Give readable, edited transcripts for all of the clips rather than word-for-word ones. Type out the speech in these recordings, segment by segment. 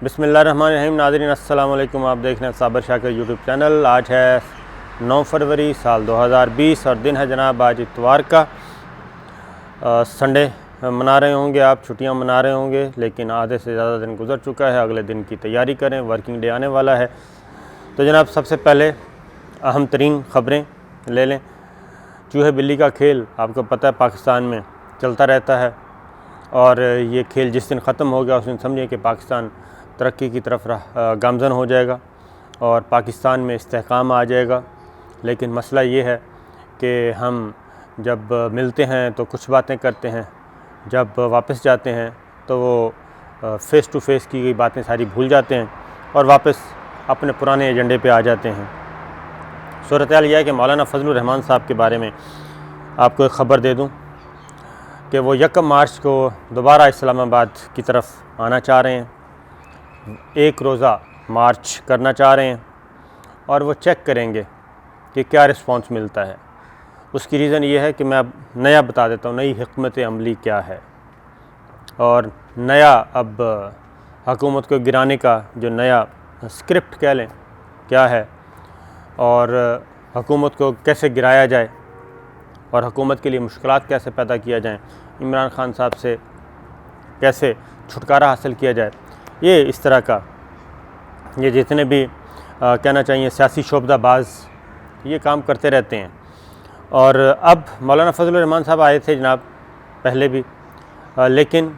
बिस्मिल्लाहिर्रहमानिर्रहीम। नाज़रीन अस्सलाम वालेकुम। आप देख रहे हैं साबिर शाकिर यूट्यूब चैनल। आज है 9 फरवरी साल 2020 और दिन है जनाब आज इतवार का। संडे मना रहे होंगे आप, छुट्टियां मना रहे होंगे, लेकिन आधे से ज़्यादा दिन गुजर चुका है। अगले दिन की तैयारी करें, वर्किंग डे आने वाला है। तो जनाब सबसे पहले अहम तरीन ख़बरें ले लें। चूहे बिल्ली का खेल आपको पता है पाकिस्तान में चलता रहता है, और ये खेल जिस दिन ख़त्म हो गया उस दिन समझिए कि पाकिस्तान तरक्की की तरफ गामज़न हो जाएगा और पाकिस्तान में इस्तेहकाम आ जाएगा। लेकिन मसला ये है कि हम जब मिलते हैं तो कुछ बातें करते हैं, जब वापस जाते हैं तो वो फ़ेस टू फ़ेस की गई बातें सारी भूल जाते हैं और वापस अपने पुराने एजेंडे पे आ जाते हैं। सूरत हाल यह है कि मौलाना फजलुर रहमान साहब के बारे में आपको एक ख़बर दे दूं कि वो 1 मार्च को दोबारा इस्लामाबाद की तरफ आना चाह रहे हैं, एक रोज़ा मार्च करना चाह रहे हैं और वो चेक करेंगे कि क्या रिस्पांस मिलता है। उसकी रीज़न ये है कि मैं अब नया बता देता हूँ, नई हिकमत अमली क्या है और नया अब हुकूमत को गिराने का जो नया स्क्रिप्ट कह लें क्या है, और हुकूमत को कैसे गिराया जाए और हुकूमत के लिए मुश्किलात कैसे पैदा किया जाए, इमरान खान साहब से कैसे छुटकारा हासिल किया जाए। ये इस तरह का ये जितने भी कहना चाहिए सियासी शोबदाबाज ये काम करते रहते हैं। और अब मौलाना फजलुर रहमान साहब आए थे जनाब पहले भी, लेकिन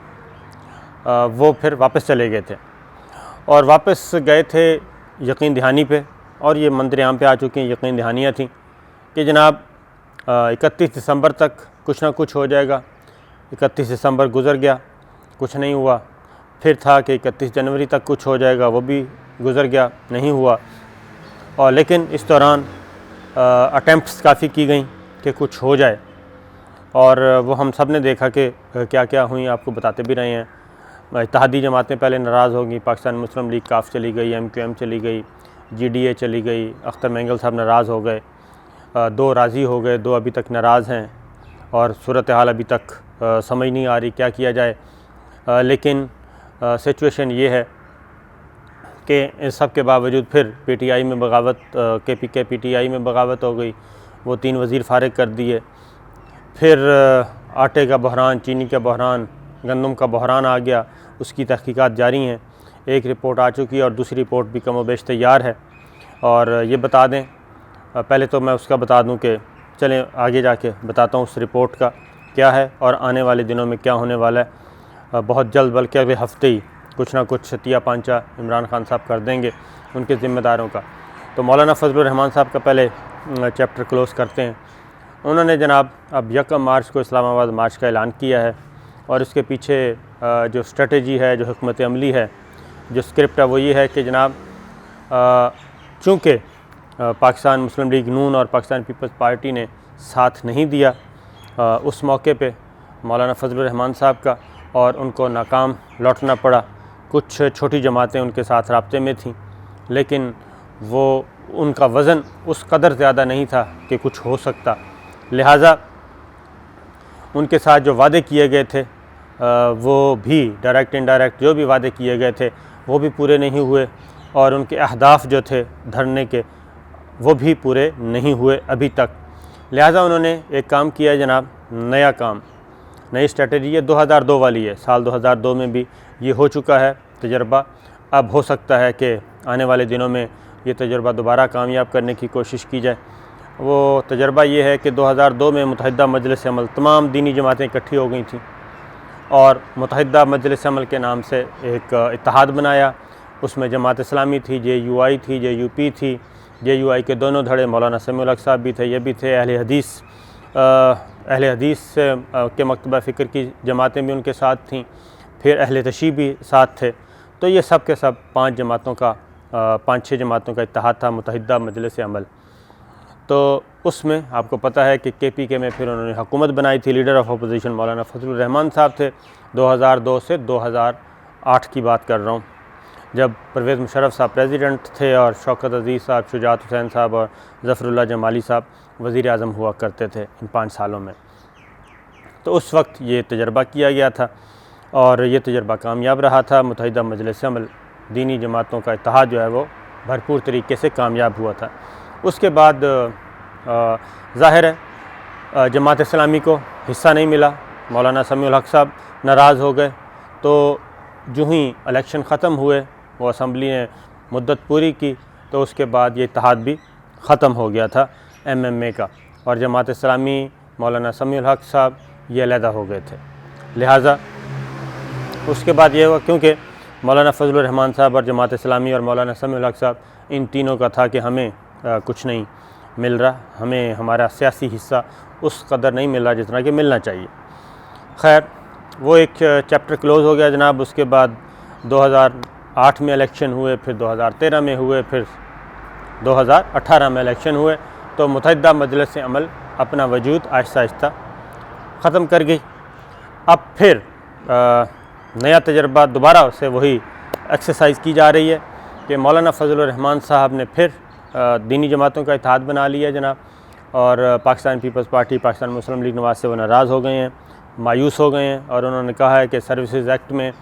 वो फिर वापस चले गए थे और वापस गए थे यकीन दहानी पे, और ये मंदिर आम पे आ चुकी हैं यकीन दहानियाँ थी कि जनाब 31 दिसंबर तक कुछ ना कुछ हो जाएगा। 31 दिसंबर गुज़र गया, कुछ नहीं हुआ। फिर था कि 31 जनवरी तक कुछ हो जाएगा, वो भी गुज़र गया, नहीं हुआ। और लेकिन इस दौरान अटेम्प्ट्स काफ़ी की गई कि कुछ हो जाए, और वो हम सब ने देखा कि क्या क्या हुई, आपको बताते भी रहे हैं। इत्तेहादी जमातें पहले नाराज़ हो गई, पाकिस्तान मुस्लिम लीग काफ चली गई, MQM चली गई, GDA चली गई, अख्तर मेंगल साहब नाराज़ हो गए, 2 राज़ी हो गए, 2 अभी तक नाराज़ हैं और सूरत हाल अभी तक समझ नहीं आ रही क्या किया जाए। लेकिन सिचुएशन ये है कि इस सब के बावजूद फिर PTI में बगावत, PTI में बगावत हो गई, वो 3 वज़ीर फारिग कर दिए। फिर आटे का बहरान, चीनी का बहरान, गंदम का बहरान आ गया, उसकी तहकीकात जारी हैं। एक रिपोर्ट आ चुकी है और दूसरी रिपोर्ट भी कम व बेश तैयार है। और ये बता दें, पहले तो मैं उसका बता दूं कि चलें आगे जाके बताता हूँ उस रिपोर्ट का क्या है और आने वाले दिनों में क्या होने वाला है। बहुत जल्द, बल्कि अगले हफ्ते ही कुछ ना कुछ सतिया पांचा इमरान खान साहब कर देंगे उनके ज़िम्मेदारों का। तो मौलाना फजलुर रहमान साहब का पहले चैप्टर क्लोज़ करते हैं। उन्होंने जनाब अब 1 मार्च को इस्लामाबाद मार्च का ऐलान किया है, और इसके पीछे जो स्ट्रेटजी है, जो हिकमत अमली है, जो स्क्रिप्ट है, वो ये है कि जनाब चूँकि पाकिस्तान मुस्लिम लीग नून और पाकिस्तान पीपल्स पार्टी ने साथ नहीं दिया उस मौके पे मौलाना फजलुर रहमान साहब का, और उनको नाकाम लौटना पड़ा। कुछ छोटी जमातें उनके साथ राब्ते में थीं, लेकिन वो उनका वज़न उस कदर ज़्यादा नहीं था कि कुछ हो सकता। लिहाजा उनके साथ जो वादे किए गए थे वो भी डायरेक्ट इनडायरेक्ट जो भी वादे किए गए थे वो भी पूरे नहीं हुए, और उनके अहदाफ जो थे धरने के वो भी पूरे नहीं हुए अभी तक। लिहाजा उन्होंने एक काम किया है जनाब, नया काम, नई स्ट्रेटजी है, 2002 वाली है। साल 2002 में भी ये हो चुका है तजर्बा। अब हो सकता है कि आने वाले दिनों में ये तजर्बा दोबारा कामयाब करने की कोशिश की जाए। वो तजर्बा ये है कि 2002 में मुत्तहिदा मजलिस अमल, तमाम दीनी जमातें इकट्ठी हो गई थीं और मुत्तहिदा मजलिस अमल के नाम से एक इत्तेहाद बनाया। उसमें जमात इस्लामी थी, JUI थी, JUP थी, JUI के दोनों धड़े मौलाना समीउल हक साहब भी थे, ये भी थे। अहले हदीस के मकतबा फ़िक्र की जमातें भी उनके साथ थीं, फिर अहले तशी भी साथ थे। तो ये सब के सब 5-6 जमातों का इत्तेहाद था, मुत्तहिदा मजलिस अमल। तो उसमें आपको पता है कि KPK में फिर उन्होंने हुकूमत बनाई थी। लीडर ऑफ अपोजिशन मौलाना फजलुर रहमान साहब थे। 2002 से 2008 की बात कर रहा हूँ, जब परवेज़ मुशर्रफ साहब प्रेसिडेंट थे और शौकत अज़ीज़ साहब, शुजात हुसैन साहब और ज़फ़रुल्लाह जमाली साहब वज़ीर आज़म हुआ करते थे इन 5 सालों में। तो उस वक्त ये तजर्बा किया गया था और ये तजर्बा कामयाब रहा था। मुत्तहिदा मजलिस अमल दीनी जमातों का इत्तेहाद जो है वो भरपूर तरीके से कामयाब हुआ था। उसके बाद ज़ाहिर है जमात इस्लामी को हिस्सा नहीं मिला, मौलाना समीउल हक साहब नाराज़ हो गए। तो जो ही इलेक्शन ख़त्म हुए, वो असम्बली ने मुद्दत पूरी की, तो उसके बाद ये इत्तेहाद भी ख़त्म हो गया था MMA का, और जमात इस्लामी मौलाना समीउल हक साहब ये अलहदा हो गए थे। लिहाजा उसके बाद ये हुआ, क्योंकि मौलाना फजलुर रहमान साहब और जमात इस्लामी और मौलाना समीउल हक साहब, इन तीनों का था कि हमें कुछ नहीं मिल रहा, हमें हमारा सियासी हिस्सा उस कदर नहीं मिल रहा जितना कि मिलना चाहिए। खैर वो एक चैप्टर क्लोज़ हो गया जनाब। उसके बाद 2008 में इलेक्शन हुए, फिर 2013 में हुए, फिर 2018 में इलेक्शन हुए। तो मुत्तहिदा मजलिस अमल अपना वजूद आहिस्ता आहिस्ता ख़त्म कर गई। अब फिर नया तजर्बा दोबारा से वही एक्सरसाइज की जा रही है कि मौलाना फजलुर रहमान साहब ने फिर दीनी जमातों का इत्तेहाद बना लिया जनाब, और पाकिस्तान पीपल्स पार्टी, पाकिस्तान मुस्लिम लीग नवाज़ से वो नाराज़ हो गए हैं, मायूस हो गए हैं, और उन्होंने कहा है कि सर्विसेज एक्ट में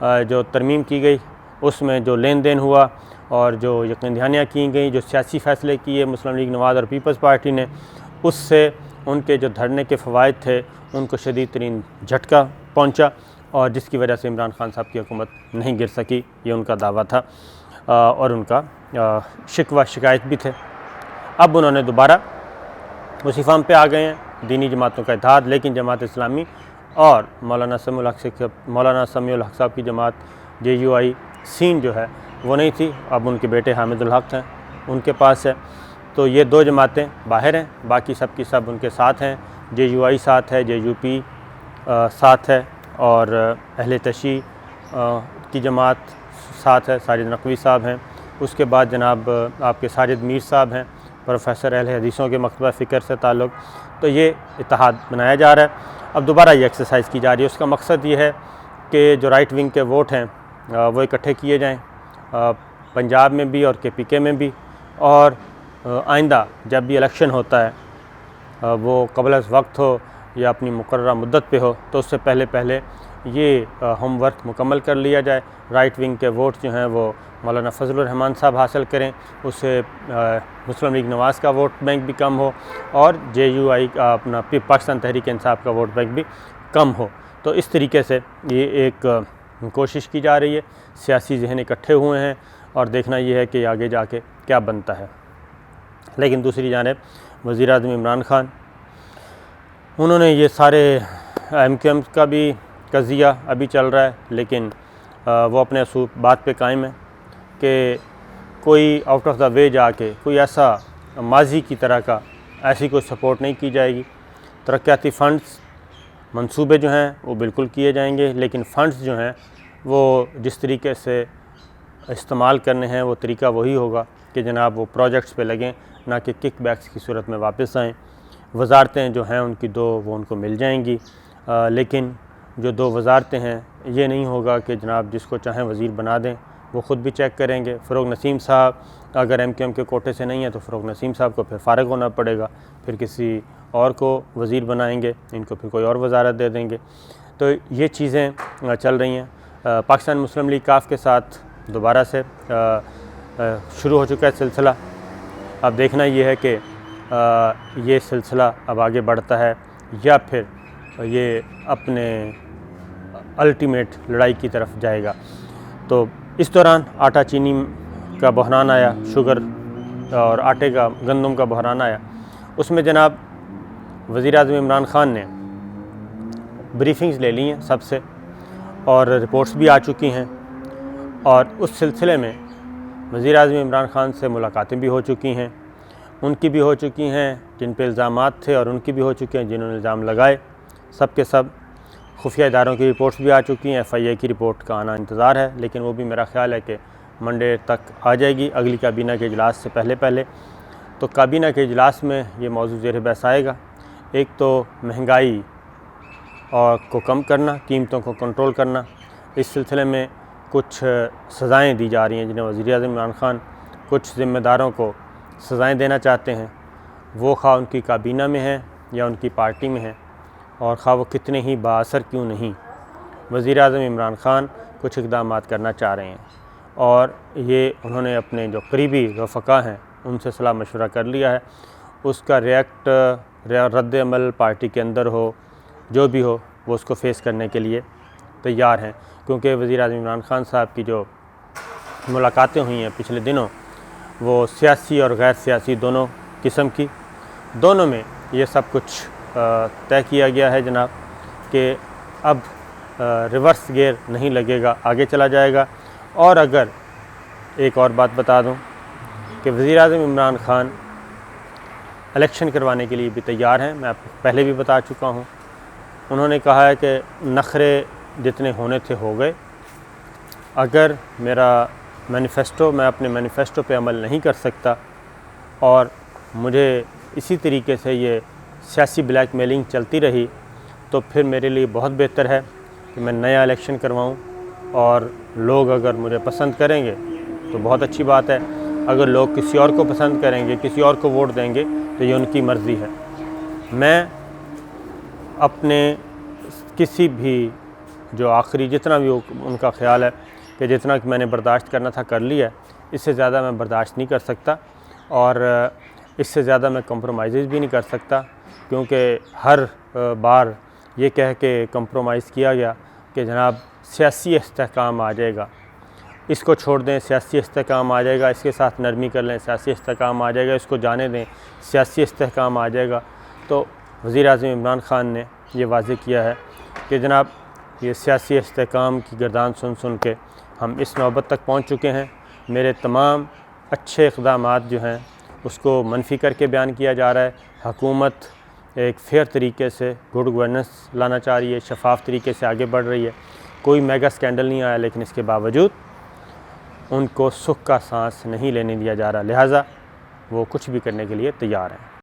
जो तरमीम की गई उसमें जो लेन देन हुआ और जो यकीन दहानियाँ की गई, जो सियासी फ़ैसले किए मुस्लिम लीग नवाज़ और पीपल्स पार्टी ने, उससे उनके जो धरने के फ़वाइद थे उनको शदीद तरीन झटका पहुँचा, और जिसकी वजह से इमरान खान साहब की हुकूमत नहीं गिर सकी, ये उनका दावा था और उनका शिकवा शिकायत भी थे। अब उन्होंने दोबारा उसी फार्म पे आ गए हैं, दीनी जमातों का इत्तेहाद, लेकिन जमात इस्लामी और मौलाना समीउल हक साहब की जमात JUI सीन जो है वो नहीं थी, अब उनके बेटे हामिदुल हक हैं, उनके पास है। तो ये दो जमातें बाहर हैं, बाकी सब की सब उनके साथ हैं। JUI साथ है, JUP साथ है, और अहले तशी की जमात साथ है, साजिद नकवी साहब हैं। उसके बाद जनाब आपके साजिद मीर साहब हैं, प्रोफेसर अहले हदीसों के मकतबा फ़िक्र से ताल्लुक़। तो ये इत्तेहाद बनाया जा रहा है। अब दोबारा ये एक्सरसाइज की जा रही है। उसका मकसद ये है कि जो राइट विंग के वोट हैं वो इकट्ठे किए जाएँ, पंजाब में भी और KPK में भी, और आइंदा जब भी इलेक्शन होता है वो क़ब्ल वक्त हो या अपनी मुकर्ररा मुद्दत पे हो, तो उससे पहले पहले ये होमवर्क मुकम्मल कर लिया जाए। राइट विंग के वोट जो हैं वो मौलाना फजलुर रहमान साहब हासिल करें, उससे मुस्लिम लीग नवाज़ का वोट बैंक भी कम हो, और JUI का अपना पाकिस्तान तहरीक इंसाफ का वोट बैंक भी कम हो। तो इस तरीके से ये एक कोशिश की जा रही है। सियासी जहन इकट्ठे हुए हैं, और देखना ये है कि आगे जाके क्या बनता है। लेकिन दूसरी जानिब वज़ीर-ए-आज़म इमरान खान, उन्होंने ये सारे MQM का भी कज़िया अभी चल रहा है, लेकिन वो अपने बात पे कायम है कि कोई आउट ऑफ द वे जाके कोई ऐसा माजी की तरह का ऐसी कोई सपोर्ट नहीं की जाएगी। तरक्याती फ़ंड्स मंसूबे जो हैं वो बिल्कुल किए जाएंगे, लेकिन फ़ंड्स जो हैं वो जिस तरीके से इस्तेमाल करने हैं वो तरीका वही होगा कि जनाब वो प्रोजेक्ट्स पे लगें, ना कि किक बैक्स की सूरत में वापस आएँ। वजारतें जो हैं उनकी दो वो उनको मिल जाएंगी, लेकिन जो दो वजारतें हैं ये नहीं होगा कि जनाब जिसको चाहें वज़ीर बना दें, वो ख़ुद भी चेक करेंगे। फ़रोग़ नसीम साहब अगर MQM के कोटे से नहीं है तो फ़रोग़ नसीम साहब को फिर फ़ारिग होना पड़ेगा, फिर किसी और को वज़ीर बनाएंगे, इनको फिर कोई और वजारत दे देंगे। तो ये चीज़ें चल रही हैं। पाकिस्तान मुस्लिम लीग काफ के साथ दोबारा से शुरू हो चुका है सिलसिला। अब देखना ये है कि ये सिलसिला अब आगे बढ़ता है या फिर ये अपने अल्टीमेट लड़ाई की तरफ जाएगा। तो इस दौरान आटा चीनी का बहरान आया, शुगर और आटे का गंदम का बहरान आया। उसमें जनाब वज़ीर-ए-आज़म इमरान खान ने ब्रीफिंग्स ले ली हैं सबसे, और रिपोर्ट्स भी आ चुकी हैं, और उस सिलसिले में वज़ीर-ए-आज़म इमरान खान से मुलाकातें भी हो चुकी हैं, उनकी भी हो चुकी हैं जिन पे इल्ज़ामात थे, और उनकी भी हो चुकी हैं जिन्होंने इल्ज़ाम लगाए। सब के सब खुफिया इदारों की रिपोर्ट्स भी आ चुकी हैं। FIA की रिपोर्ट का आना इंतज़ार है, लेकिन वो भी मेरा ख़्याल है कि मंडे तक आ जाएगी, अगली काबीना के इजलास से पहले। तो काबीना के इजलास में ये मौजूद ज़ेर बहस आएगा। एक तो महंगाई और को कम करना, कीमतों को कंट्रोल करना। इस सिलसिले में कुछ सज़ाएँ दी जा रही हैं जिन्हें वज़ीर-ए-आज़म इमरान खान कुछ ज़िम्मेदारों को सज़ाएँ देना चाहते हैं, वो खा उनकी काबीना में हैं या उनकी पार्टी में हैं, और खा वो कितने ही बाअसर क्यों नहीं, वज़ीर-ए-आज़म इमरान खान कुछ इक़दामात करना चाह रहे हैं। और ये उन्होंने अपने जो करीबी रफ़क़ा हैं उनसे सलाह मशवरा कर लिया है। उसका रद्द-ए-अमल पार्टी के अंदर हो, जो भी हो, वो उसको फ़ेस करने के लिए तैयार हैं, क्योंकि वज़ीर-ए-आज़म इमरान खान साहब की जो मुलाकातें हुई हैं पिछले दिनों, वो सियासी और गैर सियासी दोनों किस्म की, दोनों में ये सब कुछ तय किया गया है जनाब कि अब रिवर्स गियर नहीं लगेगा, आगे चला जाएगा। और अगर एक और बात बता दूं कि वज़ीर-ए-आज़म इमरान खान इलेक्शन करवाने के लिए भी तैयार हैं। मैं आपको पहले भी बता चुका हूं। उन्होंने कहा है कि नखरे जितने होने थे हो गए। अगर मेरा मैनिफेस्टो, मैं अपने मैनिफेस्टो पे अमल नहीं कर सकता और मुझे इसी तरीके से ये सियासी ब्लैकमेलिंग चलती रही, तो फिर मेरे लिए बहुत बेहतर है कि मैं नया इलेक्शन करवाऊं और लोग अगर मुझे पसंद करेंगे तो बहुत अच्छी बात है। अगर लोग किसी और को पसंद करेंगे, किसी और को वोट देंगे, तो ये उनकी मर्ज़ी है। मैं अपने किसी भी जो आखिरी जितना भी उनका ख़्याल है कि जितना कि मैंने बर्दाश्त करना था कर लिया, इससे ज़्यादा मैं बर्दाश्त नहीं कर सकता और इससे ज़्यादा मैं कंप्रोमाइज़ भी नहीं कर सकता, क्योंकि हर बार ये कह के कंप्रोमाइज़ किया गया कि जनाब सियासी इस्तेहकाम आ जाएगा, इसको छोड़ दें, सियासी इस्तेहकाम आ जाएगा, इसके साथ नरमी कर लें, सियासी इस्तेहकाम आ जाएगा, इसको जाने दें, सियासी इस्तेहकाम आ जाएगा। तो वज़ीर-ए-आज़म इमरान खान ने ये वाज़ेह किया है कि जनाब ये सियासी इस्तेहकाम की गर्दान सुन के हम इस नौबत तक पहुँच चुके हैं। मेरे तमाम अच्छे इक़दामात जो हैं उसको मनफ़ी करके बयान किया जा रहा है। हुकूमत एक फ़ेयर तरीके से गुड गवर्नेंस लाना चाह रही है, शफ़ाफ़ तरीके से आगे बढ़ रही है। कोई मेगा स्कैंडल नहीं आया, लेकिन इसके बावजूद उनको सुख का सांस नहीं लेने दिया जा रहा, लिहाजा वो कुछ भी करने के लिए तैयार हैं।